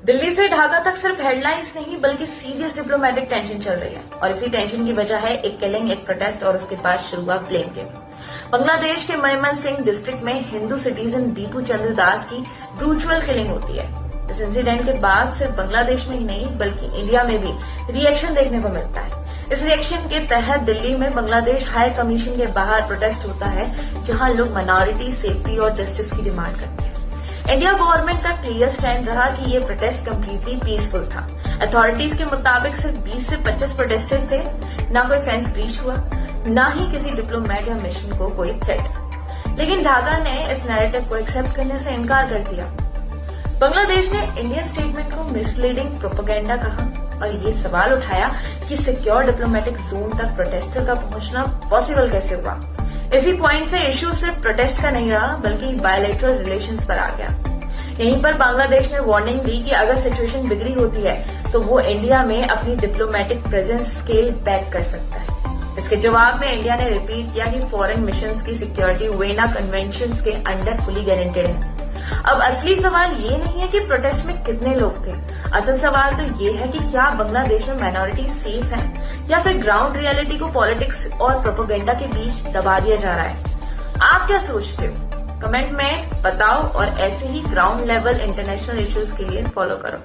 दिल्ली से ढाका तक सिर्फ हेडलाइंस नहीं बल्कि सीरियस डिप्लोमेटिक टेंशन चल रही है और इसी टेंशन की वजह है एक किलिंग, एक प्रोटेस्ट और उसके बाद शुरू हुआ ब्लेम गेम। बांग्लादेश के मयमनसिंह डिस्ट्रिक्ट में हिंदू सिटीजन दीपू चंद्र दास की ब्रूचुअल किलिंग होती है। इस इंसिडेंट के बाद सिर्फ बांग्लादेश में ही नहीं बल्कि इंडिया में भी रिएक्शन देखने को मिलता है। इस रिएक्शन के तहत दिल्ली में बांग्लादेश हाई कमीशन के बाहर प्रोटेस्ट होता है, जहां लोग माइनॉरिटी, सेफ्टी और जस्टिस की डिमांड करते हैं। इंडिया गवर्नमेंट का क्लियर स्टैंड रहा कि ये प्रोटेस्ट कम्प्लीटली पीसफुल था। अथॉरिटीज के मुताबिक सिर्फ 20 से 25 प्रोटेस्टर थे, ना कोई फेंस ब्रीच हुआ, ना ही किसी डिप्लोमेट या मिशन को कोई थ्रेट। लेकिन ढाका ने इस नैरेटिव को एक्सेप्ट करने से इनकार कर दिया। बांग्लादेश ने इंडियन स्टेटमेंट को मिसलीडिंग प्रोपेगेंडा कहा और ये सवाल उठाया कि सिक्योर डिप्लोमेटिक जोन तक प्रोटेस्टर का पहुंचना पॉसिबल कैसे हुआ। इसी पॉइंट से इश्यू सिर्फ प्रोटेस्ट का नहीं रहा बल्कि बायलैटरल रिलेशंस पर आ गया। यहीं पर बांग्लादेश ने वार्निंग दी कि अगर सिचुएशन बिगड़ी होती है तो वो इंडिया में अपनी डिप्लोमेटिक प्रेजेंस स्केल बैक कर सकता है। इसके जवाब में इंडिया ने रिपीट किया कि फॉरेन मिशंस की सिक्योरिटी वेना कन्वेंशंस के अंडर फुली गारंटेड है। अब असली सवाल ये नहीं है कि प्रोटेस्ट में कितने लोग थे, असल सवाल तो ये है कि क्या बांग्लादेश में माइनॉरिटी सेफ है या फिर ग्राउंड रियलिटी को पॉलिटिक्स और प्रोपेगेंडा के बीच दबा दिया जा रहा है। आप क्या सोचते हो? कमेंट में बताओ और ऐसे ही ग्राउंड लेवल इंटरनेशनल इश्यूज के लिए फॉलो करो।